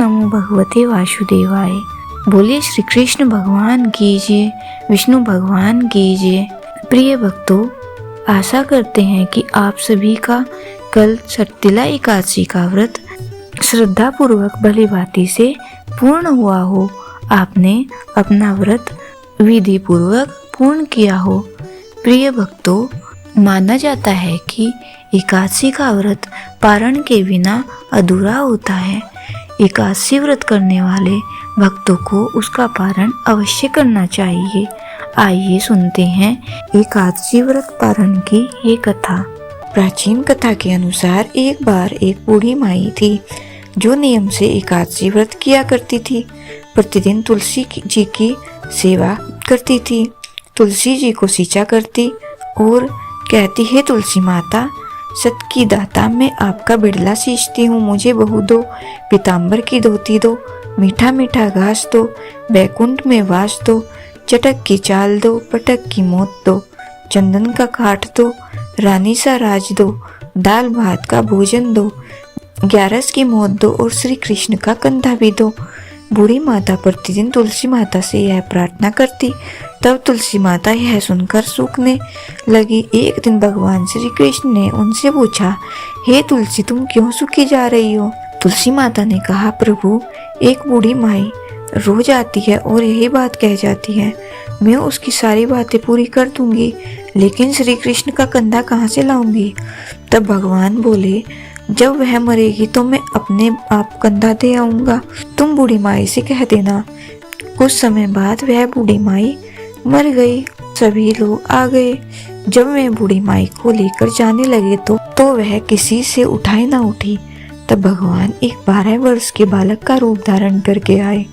नमो भगवते वासुदेवाय। बोलिए श्री कृष्ण भगवान की जय, विष्णु भगवान की जय। प्रिय भक्तों, आशा करते हैं कि आप सभी का कल सटतिला एकादशी का व्रत श्रद्धा पूर्वक भली भांति से पूर्ण हुआ हो। आपने अपना व्रत विधि पूर्वक पूर्ण किया हो। प्रिय भक्तों, माना जाता है कि एकादशी का व्रत पारण के बिना अधूरा होता है। एकादशी व्रत करने वाले भक्तों को उसका पारण अवश्य करना चाहिए। आइए सुनते हैं एकादशी व्रत पारण की ये कथा। प्राचीन कथा के अनुसार एक बार एक बूढ़ी माई थी जो नियम से एकादशी व्रत किया करती थी। प्रतिदिन तुलसी जी की सेवा करती थी, तुलसी जी को सींचा करती और कहती है, तुलसी माता सत की दाता, मैं आपका बिड़ला सींचती हूँ, मुझे बहू दो, पीताम्बर की धोती दो, मीठा मीठा घास दो, बैकुंठ में वास दो, चटक की चाल दो, पटक की मौत दो, चंदन का काठ दो, रानी सा राज दो, दाल भात का भोजन दो, 11 की मौत दो और श्री कृष्ण का कंधा भी दो। बूढ़ी माता प्रतिदिन तुलसी माता से यह प्रार्थना करती। तब तुलसी माता यह सुनकर सूखने लगी। एक दिन भगवान श्री कृष्ण ने उनसे पूछा, हे तुलसी, तुम क्यों सूखी जा रही हो? तुलसी माता ने कहा, प्रभु, एक बूढ़ी माई रोज आती है और यही बात कह जाती है, मैं उसकी सारी बातें पूरी कर दूंगी, लेकिन श्री कृष्ण का कंधा कहाँ से लाऊंगी? तब भगवान बोले, जब वह मरेगी तो मैं अपने आप कंधा दे आऊंगा, तुम बूढ़ी माई से कह देना। कुछ समय बाद वह बूढ़ी माई मर गई। सभी लोग आ गए। जब वह बूढ़ी माई को लेकर जाने लगे तो वह किसी से उठाई ना उठी। तब भगवान एक 12 वर्ष के बालक का रूप धारण करके आए।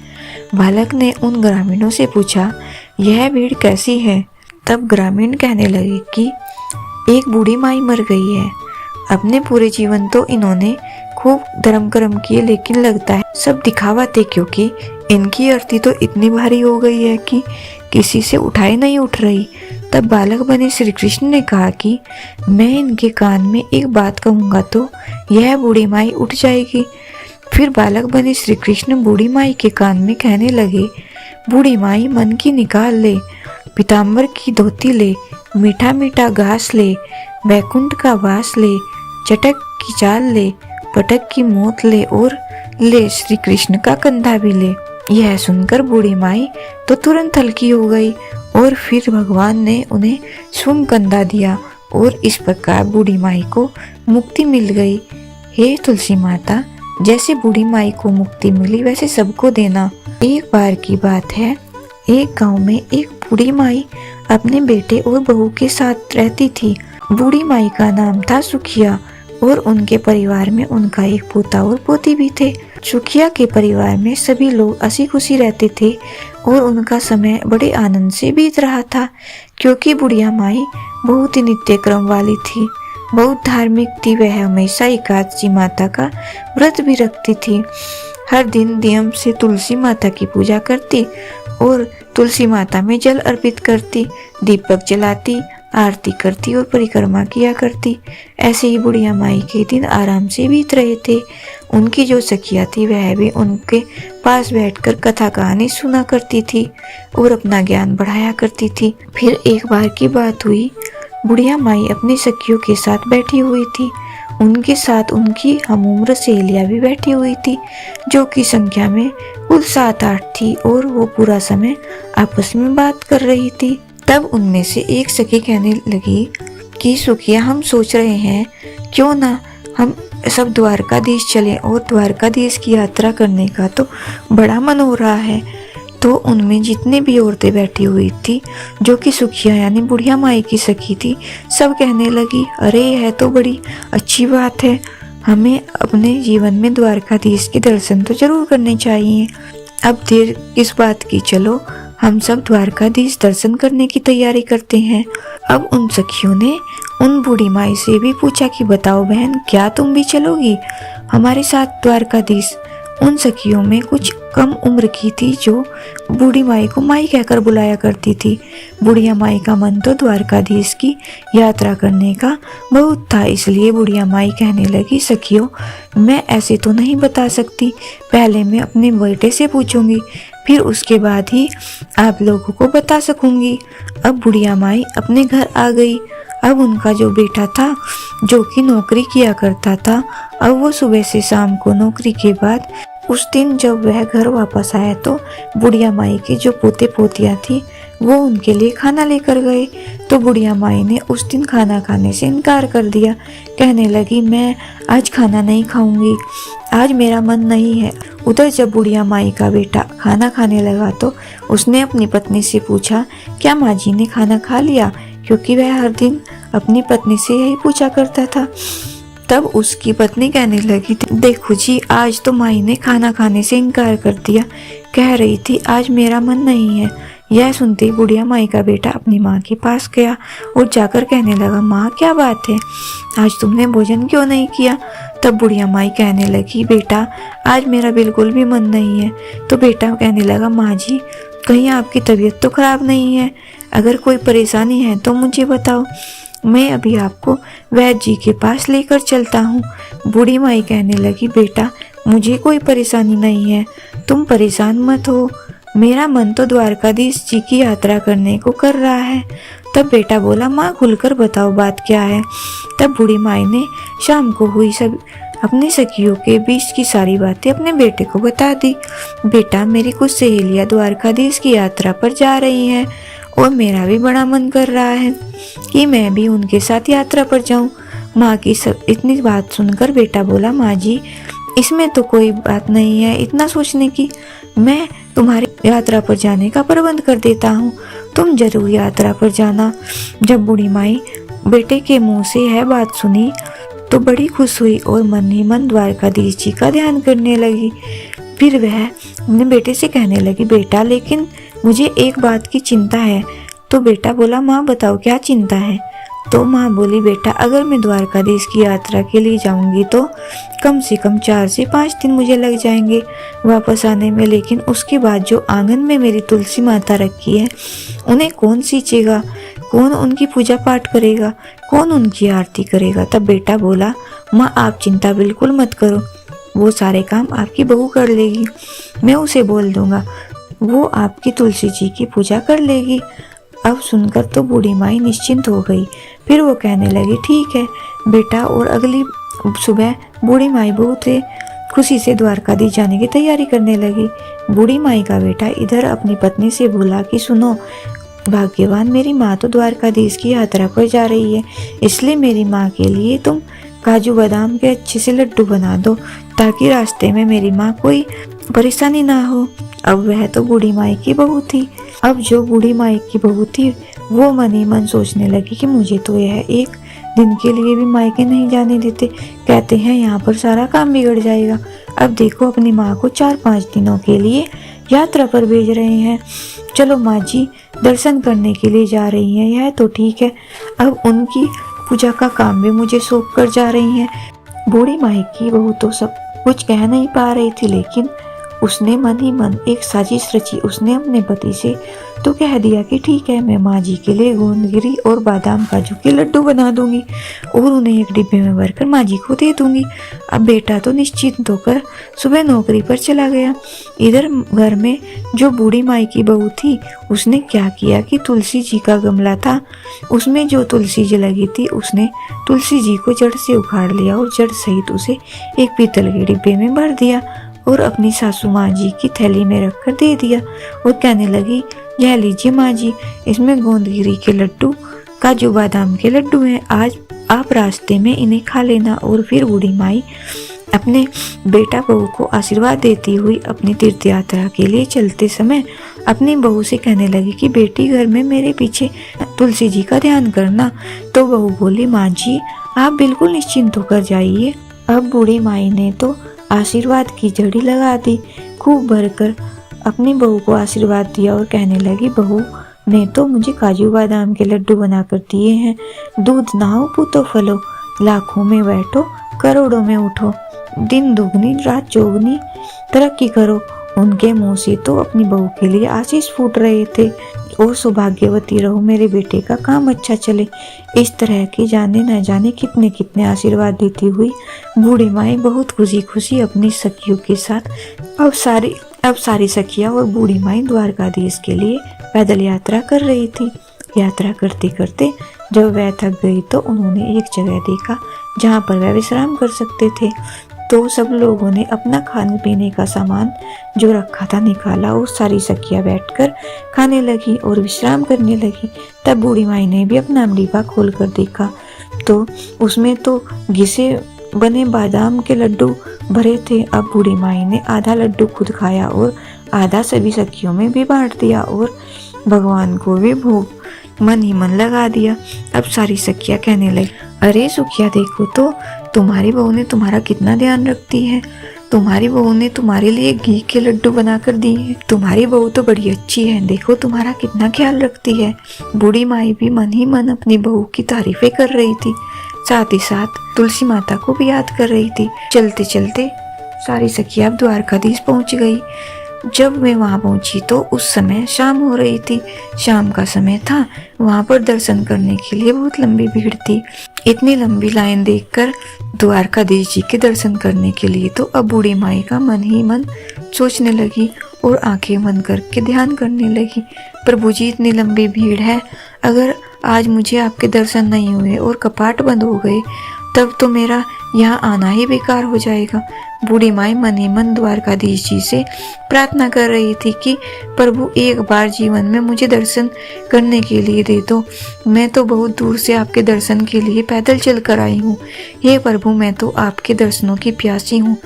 बालक ने उन ग्रामीणों से पूछा, यह भीड़ कैसी है? तब ग्रामीण कहने लगे कि एक बूढ़ी माई मर गई है। अपने पूरे जीवन तो इन्होंने खूब धर्म कर्म किए, लेकिन लगता है सब दिखावा थे, क्योंकि इनकी अर्थी तो इतनी भारी हो गई है कि किसी से उठाई नहीं उठ रही। तब बालक बने श्री कृष्ण ने कहा कि मैं इनके कान में एक बात कहूंगा तो यह बूढ़ी माई उठ जाएगी। फिर बालक बने श्री कृष्ण बूढ़ी माई के कान में कहने लगे, बूढ़ी माई, मन की निकाल ले, पीताम्बर की धोती ले, मीठा मीठा घास ले, बैकुंठ का वास ले, चटक की चाल ले, पटक की मौत ले और ले श्री कृष्ण का कंधा भी ले। यह सुनकर बूढ़ी माई तो तुरंत हल्की हो गई और फिर भगवान ने उन्हें स्वयं कंधा दिया और इस प्रकार बूढ़ी माई को मुक्ति मिल गई। हे तुलसी माता, जैसे बूढ़ी माई को मुक्ति मिली वैसे सबको देना। एक बार की बात है, एक गांव में एक बूढ़ी माई अपने बेटे और बहू के साथ रहती थी। बूढ़ी माई का नाम था सुखिया और उनके परिवार में उनका एक पोता और पोती भी थे। सुखिया के परिवार में सभी लोग हंसी खुशी रहते थे और उनका समय बड़े आनंद से बीत रहा था, क्योंकि बुढ़िया माई बहुत ही नित्य क्रम वाली थी, बहुत धार्मिक थी। वह हमेशा एकादशी माता का व्रत भी रखती थी। हर दिन नियम से तुलसी माता की पूजा करती और तुलसी माता में जल अर्पित करती, दीपक जलाती, आरती करती और परिक्रमा किया करती। ऐसे ही बुढ़िया माई के दिन आराम से बीत रहे थे। उनकी जो सखिया थी वह भी उनके पास बैठकर कथा कहानी सुना करती थी और अपना ज्ञान बढ़ाया करती थी। फिर एक बार की बात हुई, बुढ़िया माई अपनी सखियों के साथ बैठी हुई थी। उनके साथ उनकी हमउम्र सहेलियां भी बैठी हुई थी, जो कि संख्या में कुल 7-8 थी और वो पूरा समय आपस में बात कर रही थी। तब उनमें से एक सखी कहने लगी कि सुखिया, हम सोच रहे हैं क्यों ना हम सब द्वारकाधीश चलें, और द्वारकाधीश की यात्रा करने का तो बड़ा मन हो रहा है। तो उनमें जितनी भी औरतें बैठी हुई थी, जो कि सुखिया यानी बुढ़िया माई की सखी थी, सब कहने लगी, अरे यह तो बड़ी अच्छी बात है, हमें अपने जीवन में द्वारकाधीश के दर्शन तो जरूर करने चाहिए। अब देर किस बात की, चलो हम सब द्वारकाधीश दर्शन करने की तैयारी करते हैं। अब उन सखियों ने उन बूढ़ी माई से भी पूछा कि बताओ बहन, क्या तुम भी चलोगी हमारे साथ द्वारकाधीश? उन सखियों में कुछ कम उम्र की थी जो बूढ़ी माई को माई कहकर बुलाया करती थी। बुढ़िया माई का मन तो द्वारकाधीश की यात्रा करने का बहुत था, इसलिए बुढ़िया माई कहने लगी, सखियों मैं ऐसे तो नहीं बता सकती, पहले मैं अपने बेटे से पूछूंगी, फिर उसके बाद ही आप लोगों को बता सकूंगी। अब बुढ़िया माई अपने घर आ गई। अब उनका जो बेटा था जो कि नौकरी किया करता था, अब वो सुबह से शाम को नौकरी के बाद उस दिन जब वह घर वापस आया तो बुढ़िया माई के जो पोते पोतियां थी वो उनके लिए खाना लेकर गए। तो बुढ़िया माई ने उस दिन खाना खाने से इनकार कर दिया, कहने लगी मैं आज खाना नहीं खाऊंगी, आज मेरा मन नहीं है। उधर जब बुढ़िया माई का बेटा खाना खाने लगा तो उसने अपनी पत्नी से पूछा, क्या माँ जी ने खाना खा लिया, क्योंकि वह हर दिन अपनी पत्नी से यही पूछा करता था। तब उसकी पत्नी कहने लगी, देखो जी आज तो माई ने खाना खाने से इनकार कर दिया, कह रही थी आज मेरा मन नहीं है। यह सुनते ही बुढ़िया माई का बेटा अपनी माँ के पास गया और जाकर कहने लगा, माँ क्या बात है, आज तुमने भोजन क्यों नहीं किया। तब बुढ़िया माई कहने लगी, बेटा आज मेरा बिल्कुल भी मन नहीं है। तो बेटा कहने लगा, माँ जी कहीं आपकी तबीयत तो खराब नहीं है, अगर कोई परेशानी है तो मुझे बताओ, मैं अभी आपको वैद्य जी के पास लेकर चलता हूँ। बूढ़ी माई कहने लगी, बेटा मुझे कोई परेशानी नहीं है, तुम परेशान मत हो, मेरा मन तो द्वारकाधीश जी की यात्रा करने को कर रहा है। तब बेटा बोला, माँ खुलकर बताओ बात क्या है। तब बूढ़ी माई ने शाम को हुई सब अपने सखियों के बीच की सारी बातें अपने बेटे को बता दी। बेटा मेरी कुछ सहेलियां द्वारकाधीश की यात्रा पर जा रही हैं और मेरा भी बड़ा मन कर रहा है कि मैं भी उनके साथ यात्रा पर जाऊं। माँ की सब इतनी बात सुनकर बेटा बोला, माँ जी इसमें तो कोई बात नहीं है इतना सोचने की, मैं तुम्हारी यात्रा पर जाने का प्रबंध कर देता हूँ, तुम जरूर यात्रा पर जाना। जब बूढ़ी माई बेटे के मुंह से यह बात सुनी तो बड़ी खुश हुई और मन ही मन द्वारकाधीश जी का ध्यान करने लगी। फिर वह अपने बेटे से कहने लगी, बेटा लेकिन मुझे एक बात की चिंता है। तो बेटा बोला, माँ बताओ क्या चिंता है। तो माँ बोली, बेटा अगर मैं द्वारकाधीश की यात्रा के लिए जाऊंगी तो कम से कम 4 से 5 दिन मुझे लग जाएंगे वापस आने में, लेकिन उसके बाद जो आंगन में मेरी तुलसी माता रखी है उन्हें कौन सींचेगा, कौन उनकी पूजा पाठ करेगा, कौन उनकी आरती करेगा। तब बेटा बोला, माँ आप चिंता बिल्कुल मत करो, वो सारे काम आपकी बहू कर लेगी, मैं उसे बोल दूंगा, वो आपकी तुलसी जी की पूजा कर लेगी। अब सुनकर तो बूढ़ी माई निश्चिंत हो गई। फिर वो कहने लगी, ठीक है बेटा। और अगली सुबह बूढ़ी माई बहुत खुशी से द्वारकाधीश जाने की तैयारी करने लगी। बूढ़ी माई का बेटा इधर अपनी पत्नी से बोला कि सुनो भाग्यवान, मेरी माँ तो द्वारकाधीश की यात्रा पर जा रही है, इसलिए मेरी माँ के लिए तुम काजू बादाम के अच्छे से लड्डू बना दो ताकि रास्ते में मेरी माँ कोई परेशानी ना हो। अब वह तो बूढ़ी माई की बहू थी। अब जो बूढ़ी माई की बहू थी वो मन ही मन सोचने लगी कि मुझे तो यह एक दिन के लिए भी मायके नहीं जाने देते, कहते हैं यहाँ पर सारा काम बिगड़ जाएगा। अब देखो अपनी माँ को 4-5 दिनों के लिए यात्रा पर भेज रहे हैं, चलो माँ जी दर्शन करने के लिए जा रही हैं, यह तो ठीक है, अब उनकी पूजा का काम भी मुझे सौंप कर जा रही हैं। बूढ़ी माई की बहू तो सब कुछ कह नहीं पा रही थी, लेकिन उसने मन ही मन एक साजिश रची। उसने अपने पति से तो कह दिया कि ठीक है, मैं माँ जी के लिए गोंदगिरी और बादाम काजू के लड्डू बना दूंगी और उन्हें एक डिब्बे में भरकर माँ जी को दे दूंगी। अब बेटा तो निश्चिंत होकर सुबह नौकरी पर चला गया। इधर घर में जो बूढ़ी माई की बहू थी उसने क्या किया कि तुलसी जी का गमला था, उसमें जो तुलसी जी लगी थी उसने तुलसी जी को जड़ से उखाड़ लिया और जड़ सहित उसे एक पीतल के डिब्बे में भर दिया और अपनी सासू माँ जी की थैली में रखकर दे दिया और कहने लगी, यह लीजिए माँ जी, इसमें गोंदगिरी के लड्डू काजू बादाम के लड्डू हैं, आज आप रास्ते में इन्हें खा लेना। और फिर बूढ़ी माई अपने बेटा बहू को आशीर्वाद देती हुई अपनी तीर्थ यात्रा के लिए चलते समय अपनी बहू से कहने लगी कि बेटी घर में मेरे पीछे तुलसी जी का ध्यान करना। तो बहू बोली, माँ जी आप बिल्कुल निश्चिंत होकर जाइए। अब बूढ़ी माई ने तो आशीर्वाद की झड़ी लगा दी, खूब भरकर अपनी बहू को आशीर्वाद दिया और कहने लगी, बहू ने तो मुझे काजू बादाम के लड्डू बनाकर दिए हैं, दूध नहाओ पूतो फलो, लाखों में बैठो करोड़ों में उठो। दिन दुगनी रात चौगनी तरक्की करो। उनके मुंह से तो अपनी बहू के लिए आशीष फूट रहे थे। और सौभाग्यवती रहो, मेरे बेटे का काम अच्छा चले। इस तरह के जाने न जाने कितने कितने आशीर्वाद देती हुई बूढ़ी माई बहुत खुशी खुशी अपनी सखियों के साथ अब सारी सखियां और बूढ़ी माई द्वारकाधीश के लिए पैदल यात्रा कर रही थी। यात्रा करते करते जब वह थक गई तो उन्होंने एक जगह देखा जहाँ पर वह विश्राम कर सकते थे। तो सब लोगों ने अपना खाने पीने का सामान जो रखा था निकाला और सारी सखियां बैठकर खाने लगी और विश्राम करने लगी। तब बूढ़ी माई ने भी अपना डिब्बा खोल कर देखा तो उसमें तो घिसे बने बादाम के लड्डू भरे थे। अब बूढ़ी माई ने आधा लड्डू खुद खाया और आधा सभी सखियों में भी बांट दिया और भगवान को भी भोग मन ही मन लगा दिया। अब सारी सखियां कहने लगी, अरे सुखिया देखो तो तुम्हारी बहू ने तुम्हारा कितना ध्यान रखती है। तुम्हारी बहू ने तुम्हारे लिए घी के लड्डू बनाकर दिए हैं। तुम्हारी बहू तो बड़ी अच्छी है, देखो तुम्हारा कितना ख्याल रखती है। बूढ़ी माई भी मन ही मन अपनी बहू की तारीफें कर रही थी, साथ ही साथ तुलसी माता को भी याद कर रही थी। चलते चलते सारी सखियां अब द्वारकाधीश पहुंच गई। जब मैं वहां पहुंची तो उस समय शाम हो रही थी। शाम का समय था। वहां पर दर्शन करने के लिए बहुत लंबी भीड़ थी। इतनी लंबी लाइन देखकर द्वारकाधीश जी के दर्शन करने के लिए तो अब बूढ़ी माई का मन ही मन सोचने लगी और आंखें बंद करके ध्यान करने लगी, प्रभु जी इतनी लंबी भीड़ है, अगर आज मुझे आपके दर्शन नहीं हुए और कपाट बंद हो गए तब तो मेरा यहाँ आना ही बेकार हो जाएगा। बूढ़ी माई मन ही मन द्वारकाधीश जी से प्रार्थना कर रही थी कि प्रभु एक बार जीवन में मुझे दर्शन करने के लिए दे दो। मैं तो बहुत दूर से आपके दर्शन के लिए पैदल चल कर आई हूँ। हे प्रभु, मैं तो आपके दर्शनों की प्यासी हूँ।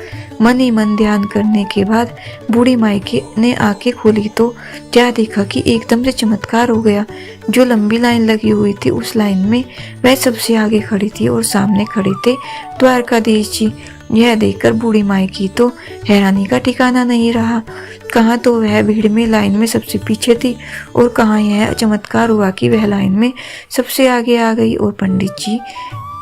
मन ही मन ध्यान करने के बाद बूढ़ी माई ने आंखें खोली तो क्या देखा कि एकदम से चमत्कार हो गया। जो लंबी लाइन लगी हुई थी उस लाइन में वह सबसे आगे खड़ी थी और सामने खड़े थे द्वारकाधीश जी। यह देखकर बूढ़ी माई की तो हैरानी का ठिकाना नहीं रहा। कहाँ तो वह भीड़ में लाइन में सबसे पीछे थी और कहाँ यह चमत्कार हुआ कि वह लाइन में सबसे आगे आ गई और पंडित जी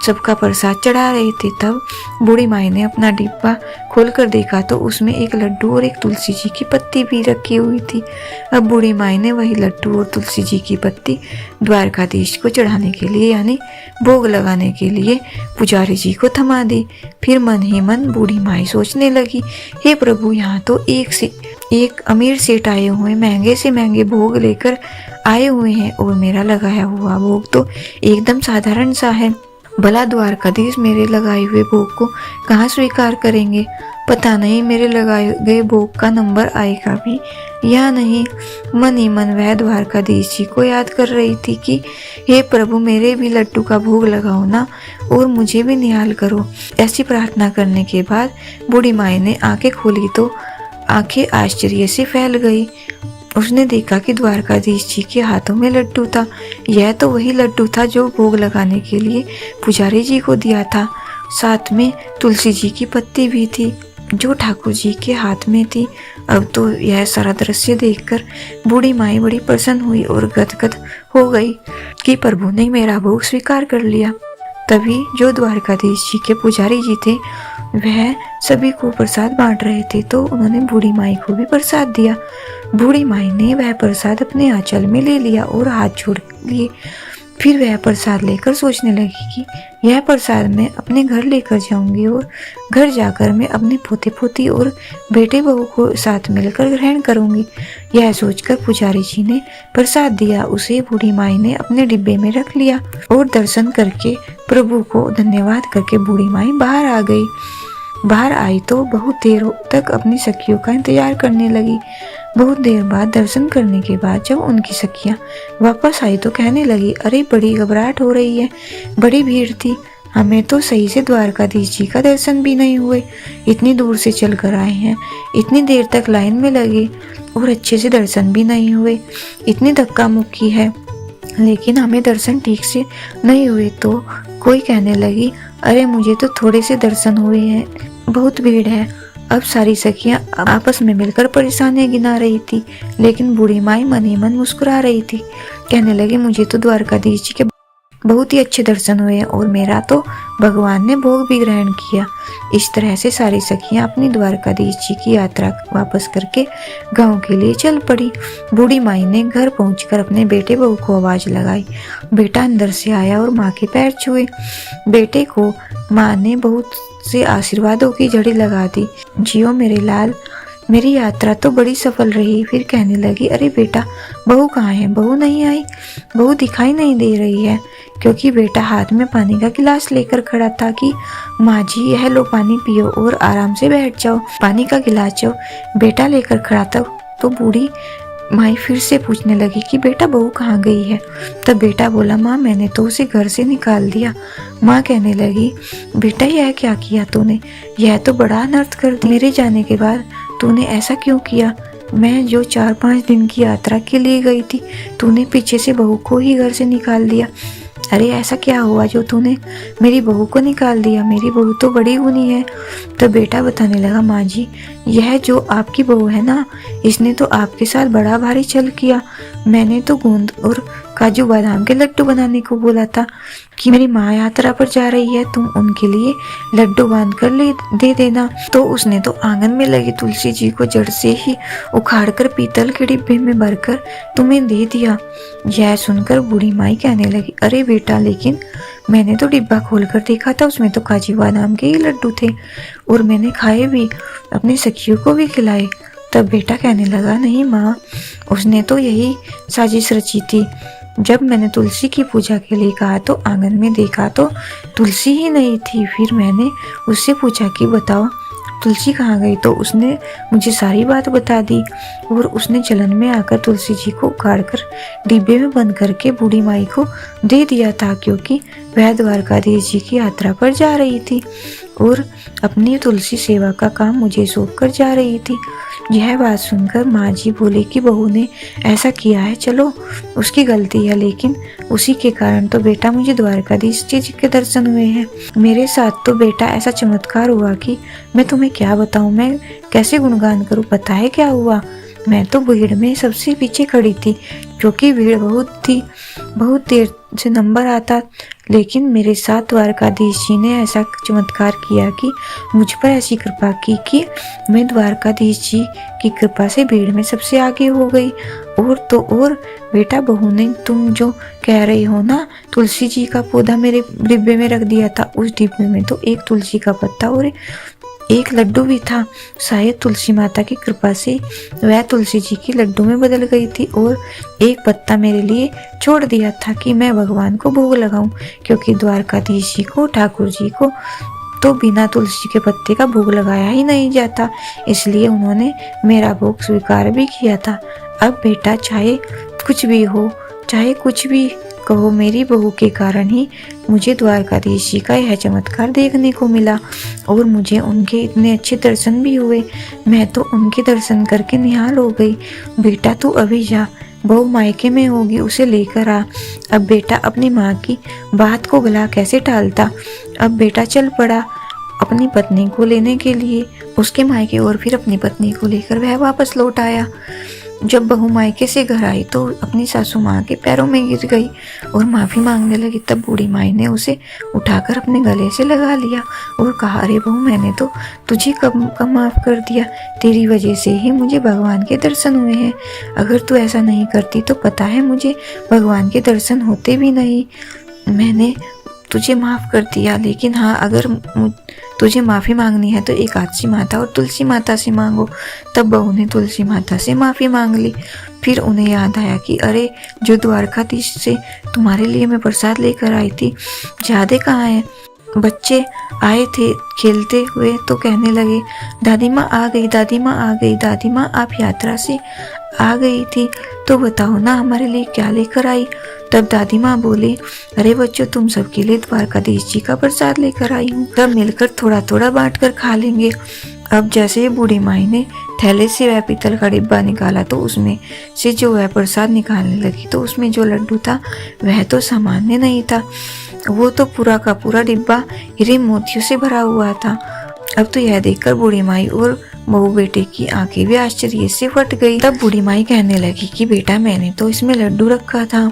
सबका प्रसाद चढ़ा रहे थे। तब बूढ़ी माई ने अपना डिब्बा खोलकर देखा तो उसमें एक लड्डू और एक तुलसी जी की पत्ती भी रखी हुई थी। अब बूढ़ी माई ने वही लड्डू और तुलसी जी की पत्ती द्वारकाधीश को चढ़ाने के लिए यानी भोग लगाने के लिए पुजारी जी को थमा दी। फिर मन ही मन बूढ़ी माई सोचने लगी, हे प्रभु, यहाँ तो एक अमीर सेठ आए हुए महंगे से महंगे भोग लेकर आए हुए हैं और मेरा लगाया हुआ भोग तो एकदम साधारण सा है। भला द्वारकाधीश मेरे लगाए हुए भोग को कहाँ स्वीकार करेंगे। पता नहीं मेरे लगाए गए भोग का नंबर आएगा भी या नहीं। मन ही मन वह द्वारकाधीश जी को याद कर रही थी कि हे प्रभु, मेरे भी लड्डू का भोग लगाओ ना और मुझे भी निहाल करो। ऐसी प्रार्थना करने के बाद बूढ़ी माई ने आंखें खोली तो आंखें आश्चर्य से फैल गई। उसने देखा कि द्वारकाधीश जी के हाथों में लड्डू था। यह तो वही लड्डू था जो भोग लगाने के लिए पुजारी जी को दिया था। साथ में तुलसी जी की पत्ती भी थी जो ठाकुर जी के हाथ में थी। अब तो यह सारा दृश्य देखकर बूढ़ी माई बड़ी प्रसन्न हुई और गदगद हो गई कि प्रभु ने मेरा भोग स्वीकार कर लिया। तभी जो द्वारकाधीश जी के पुजारी जी थे वह सभी को प्रसाद बांट रहे थे तो उन्होंने बूढ़ी माई को भी प्रसाद दिया। बूढ़ी माई ने वह प्रसाद अपने आंचल में ले लिया और हाथ जोड़ लिए। फिर वह प्रसाद लेकर सोचने लगी कि यह प्रसाद मैं अपने घर लेकर जाऊंगी और घर जाकर मैं अपने पोते पोती और बेटे बहू को साथ मिलकर ग्रहण करूंगी। यह सोचकर पुजारी जी ने प्रसाद दिया, उसे बूढ़ी माई ने अपने डिब्बे में रख लिया और दर्शन करके प्रभु को धन्यवाद करके बूढ़ी माई बाहर आ गई। बाहर आई तो बहुत देर तक अपनी सखियों का इंतजार करने लगी। बहुत देर बाद दर्शन करने के बाद जब उनकी सखियां वापस आई तो कहने लगी, अरे बड़ी घबराहट हो रही है, बड़ी भीड़ थी, हमें तो सही से द्वारकाधीश जी का दर्शन भी नहीं हुए। इतनी दूर से चल कर आए हैं, इतनी देर तक लाइन में लगे और अच्छे से दर्शन भी नहीं हुए। इतनी धक्का मुक्की है लेकिन हमें दर्शन ठीक से नहीं हुए। तो कोई कहने लगी, अरे मुझे तो थोड़े से दर्शन हुए हैं, बहुत भीड़ है। अब सारी सखियां आपस में मिलकर परेशानियां गिना रही थी लेकिन बूढ़ी माई मन ही मन मुस्कुरा रही थी। कहने लगी, मुझे तो द्वारकाधीश जी के बहुत ही अच्छे दर्शन हुए और मेरा तो भगवान ने भोग भी ग्रहण किया। इस तरह से सारी सखियां अपनी द्वारकाधीश जी की यात्रा वापस करके गांव के लिए चल पड़ी। बूढ़ी माई ने घर पहुंचकर अपने बेटे बहू को आवाज लगाई। बेटा अंदर से आया और माँ के पैर छुए। बेटे को माँ ने बहुत से आशीर्वादों की झड़ी लगा दी। जियो मेरे लाल, मेरी यात्रा तो बड़ी सफल रही। फिर कहने लगी, अरे बेटा बहू कहाँ है? बहू नहीं आई, बहू दिखाई नहीं दे रही है। क्योंकि बेटा हाथ में पानी का गिलास लेकर खड़ा था कि माँ जी यह लो पानी पियो और आराम से बैठ जाओ। पानी का गिलास जो बेटा लेकर खड़ा था तो बूढ़ी माई फिर से पूछने लगी कि बेटा बहू कहाँ गई है? तब बेटा बोला, माँ मैंने तो उसे घर से निकाल दिया। माँ कहने लगी, बेटा यह क्या किया तूने? यह तो बड़ा अनर्थ कर दिया। मेरे जाने के बाद तूने ऐसा क्यों किया? मैं जो 4-5 दिन की यात्रा के लिए गई थी, तूने पीछे से बहू को ही घर से निकाल दिया। अरे ऐसा क्या हुआ जो तूने मेरी बहू को निकाल दिया? मेरी बहू तो बड़ी गुनी है। तो बेटा बताने लगा, माँ जी यह जो आपकी बहू है ना, इसने तो आपके साथ बड़ा भारी छल किया। मैंने तो गोंद और काजू बादाम के लड्डू बनाने को बोला था कि मेरी माँ यात्रा पर जा रही है, तुम उनके लिए लड्डू बांध कर ले दे देना। तो उसने तो आंगन में लगी तुलसी जी को जड़ से ही उखाड़कर पीतल के डिब्बे में भरकर तुम्हें दे दिया। यह सुनकर बूढ़ी माई कहने लगी, अरे बेटा लेकिन मैंने तो डिब्बा खोलकर देखा था, उसमें तो काजू बादाम के ही लड्डू थे और मैंने खाए भी, अपने सखियों को भी खिलाए। तब बेटा कहने लगा, नहीं माँ, उसने तो यही साजिश रची थी। जब मैंने तुलसी की पूजा के लिए कहा तो आंगन में देखा तो तुलसी ही नहीं थी। फिर मैंने उससे पूछा कि बताओ तुलसी कहाँ गई? तो उसने मुझे सारी बात बता दी और उसने जलन में आकर तुलसी जी को उखाड़कर डिब्बे में बंद करके बूढ़ी माई को दे दिया था, क्योंकि वह द्वारकाधीश जी की यात्रा पर जा रही थी और अपनी तुलसी सेवा का काम मुझे सौंप कर जा रही थी। यह बात सुनकर माँ जी बोले कि बहू ने ऐसा किया है, चलो उसकी गलती है, लेकिन उसी के कारण तो बेटा मुझे द्वारकाधीश जी के दर्शन हुए हैं। मेरे साथ तो बेटा ऐसा चमत्कार हुआ कि मैं तुम्हें क्या बताऊं, मैं कैसे गुणगान करूं। पता है क्या हुआ? मैं तो भीड़ में सबसे पीछे खड़ी थी, क्योंकि भीड़ बहुत थी, बहुत देर से नंबर आता, लेकिन मेरे साथ द्वारकाधीश जी ने ऐसा चमत्कार किया कि मुझ पर ऐसी कृपा की कि मैं द्वारकाधीश जी की कृपा से भीड़ में सबसे आगे हो गई। और तो और बेटा बहू ने तुम जो कह रही हो ना, तुलसी जी का पौधा मेरे डिब्बे में रख दिया था। उस डिब्बे में तो एक तुलसी का पत्ता और एक लड्डू भी था। शायद तुलसी माता की कृपा से वह तुलसी जी की लड्डू में बदल गई थी और एक पत्ता मेरे लिए छोड़ दिया था कि मैं भगवान को भोग लगाऊं, क्योंकि द्वारकाधीश जी को, ठाकुर जी को तो बिना तुलसी के पत्ते का भोग लगाया ही नहीं जाता, इसलिए उन्होंने मेरा भोग स्वीकार भी किया था। अब बेटा चाहे कुछ भी हो, चाहे कुछ भी कहो, मेरी बहू के कारण ही मुझे द्वारकाधीश जी का यह चमत्कार देखने को मिला और मुझे उनके इतने अच्छे दर्शन भी हुए। मैं तो उनके दर्शन करके निहाल हो गई। बेटा तू अभी जा, बहू मायके में होगी, उसे लेकर आ। अब बेटा अपनी माँ की बात को भला कैसे टालता। अब बेटा चल पड़ा अपनी पत्नी को लेने के लिए उसके मायके और फिर अपनी पत्नी को लेकर वह वापस लौट आया। जब बहू मायके से घर आई तो अपनी सासू माँ के पैरों में गिर गई और माफ़ी मांगने लगी। तब बूढ़ी माई ने उसे उठाकर अपने गले से लगा लिया और कहा, अरे बहू मैंने तो तुझे कब माफ़ कर दिया, तेरी वजह से ही मुझे भगवान के दर्शन हुए हैं। अगर तू ऐसा नहीं करती तो पता है मुझे भगवान के दर्शन होते भी नहीं। मैंने तुझे माफ़ कर दिया, लेकिन हाँ अगर तुझे माफ़ी मांगनी है तो एकादशी माता और तुलसी माता से मांगो। तब बहू ने तुलसी माता से माफ़ी मांग ली। फिर उन्हें याद आया कि अरे जो द्वारकाधीश से तुम्हारे लिए मैं प्रसाद लेकर आई थी, ज़्यादा कहाँ है। बच्चे आए थे खेलते हुए तो कहने लगे, दादी माँ आ गई, दादी माँ आ गई, दादी माँ आप यात्रा से आ गई थी तो बताओ ना हमारे लिए क्या लेकर आई। तब दादी माँ बोली, अरे बच्चों तुम सबके लिए द्वारकाधीश जी का प्रसाद लेकर आई हूँ, तब मिलकर थोड़ा थोड़ा बांट कर खा लेंगे। अब जैसे ही बूढ़ी माई ने थैले से वह पीतल का डिब्बा निकाला तो उसमें से जो वह प्रसाद निकालने लगी तो उसमें जो लड्डू था वह तो सामान्य नहीं था, वो तो पूरा का पूरा डिब्बा हीरे मोतियों से भरा हुआ था। अब तो यह देखकर बूढ़ी माई और बहू बेटे की आंखें भी आश्चर्य से फट गई। तब बूढ़ी माई कहने लगी कि बेटा, मैंने तो इसमें लड्डू रखा था,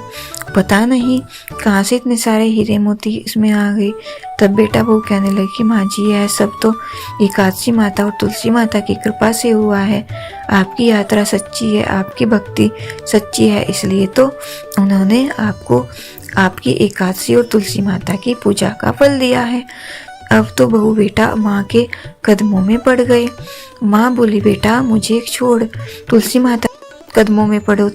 पता नहीं कहाँ से इतने सारे हीरे मोती इसमें आ गए। तब बेटा बहू कहने लगी कि माँ जी, यह सब तो एकादशी माता और तुलसी माता की कृपा से हुआ है। आपकी यात्रा सच्ची है, आपकी भक्ति सच्ची है, इसलिए तो उन्होंने आपको आपकी एकादशी और तुलसी माता की पूजा का फल दिया है। अब तो बहू बेटा माँ के कदमों में पड़ गए। माँ बोली, बेटा मुझे छोड़, तुलसी माता कदमों में पड़ो।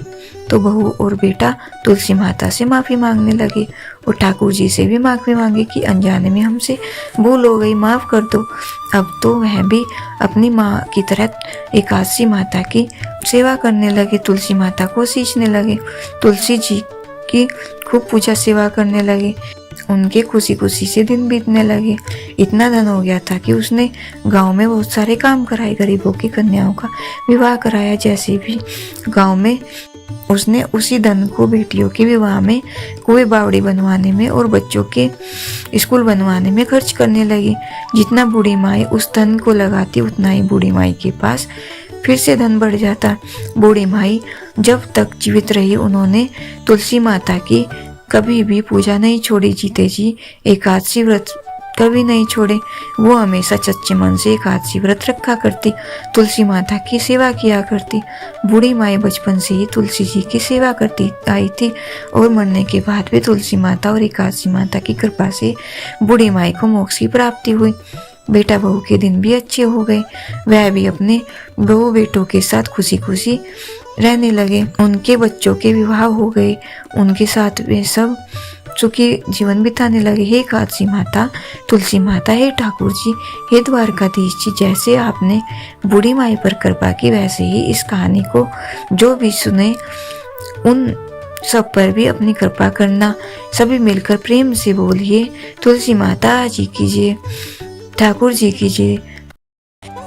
तो बहू और बेटा तुलसी माता से माफ़ी मांगने लगे और ठाकुर जी से भी माफ़ी मांगी कि अनजाने में हमसे भूल हो गई, माफ़ कर दो। अब तो वह भी अपनी माँ की तरह एकादशी माता की सेवा करने लगे, तुलसी माता को सींचने लगे, तुलसी जी की खूब पूजा सेवा करने लगे। उनके खुशी खुशी से दिन बीतने लगे। इतना धन हो गया था कि उसने गांव में बहुत सारे काम कराए, गरीबों की कन्याओं का विवाह कराया। जैसे भी गांव में उसने उसी धन को बेटियों के विवाह में, कुएं बावड़ी बनवाने में और बच्चों के स्कूल बनवाने में खर्च करने लगी। जितना बूढ़ी माई उस धन को लगाती, उतना ही बूढ़ी माई के पास फिर से धन बढ़ जाता। बूढ़ी माई जब तक जीवित रही, उन्होंने तुलसी माता की कभी भी पूजा नहीं छोड़ी। जीते जी एकादशी व्रत कभी नहीं छोड़े। वो हमेशा सच्चे मन से एकादशी व्रत रखा करती, तुलसी माता की सेवा किया करती। बूढ़ी माई बचपन से ही तुलसी जी की सेवा करती आई थी और मरने के बाद भी तुलसी माता और एकादशी माता की कृपा से बूढ़ी माई को मोक्ष की प्राप्ति हुई। बेटा बहू के दिन भी अच्छे हो गए। वह भी अपने बहू बेटों के साथ खुशी खुशी रहने लगे। उनके बच्चों के विवाह हो गए, उनके साथ वे सब सुखी जीवन बिताने लगे। हे एकादशी माता, तुलसी माता, हे ठाकुर जी, हे द्वारकाधीश जी, जैसे आपने बूढ़ी माई पर कृपा की, वैसे ही इस कहानी को जो भी सुने उन सब पर भी अपनी कृपा करना। सभी मिलकर प्रेम से बोलिए, तुलसी माता जी कीजिए, ठाकुर जी कीजिए।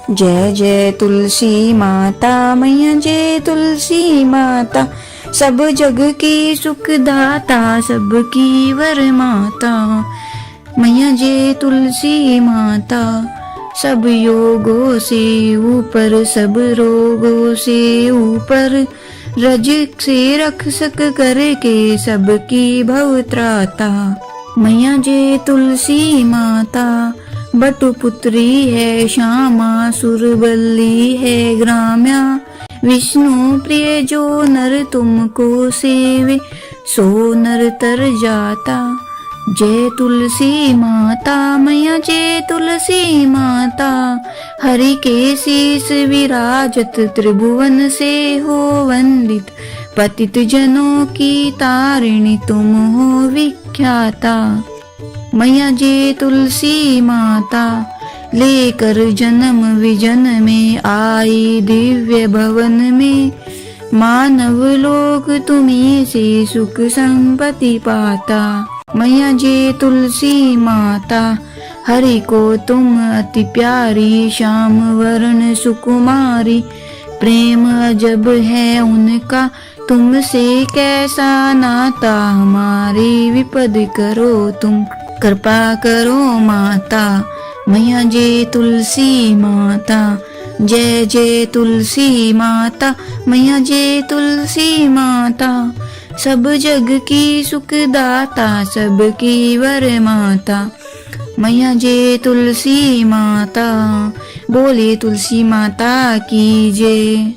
जय जय तुलसी माता मैया, जय तुलसी माता, सब जग की सुखदाता, सबकी वर माता। मैया जय तुलसी माता, सब योगों से ऊपर, सब रोगों से ऊपर, रज से रक्षक करके सबकी भव त्राता। मैया जय तुलसी माता, बटुपुत्री है श्यामा, सुरबल्ली है ग्राम्या, विष्णु प्रिय जो नर तुमको सेवे, सो नर तर जाता। जय तुलसी माता मैया, जय तुलसी माता, हरि के शीस विराजत, त्रिभुवन से हो वंदित, पतित जनों की तारिणी तुम हो विख्याता। मैया जय तुलसी माता, लेकर जन्म विजन में आई दिव्य भवन में, मानव लोग तुम्हीं से सुख संपत्ति पाता। मैया जय तुलसी माता, हरि को तुम अति प्यारी, श्याम वर्ण सुकुमारी, प्रेम अजब है उनका, तुमसे कैसा नाता, हमारी विपद करो तुम, कृपा करो माता। मैया जय तुलसी माता, जय जय तुलसी माता, मैया जय तुलसी माता, सब जग की सुखदाता, सबकी वर माता। मैया जय तुलसी माता, बोले तुलसी माता की जय।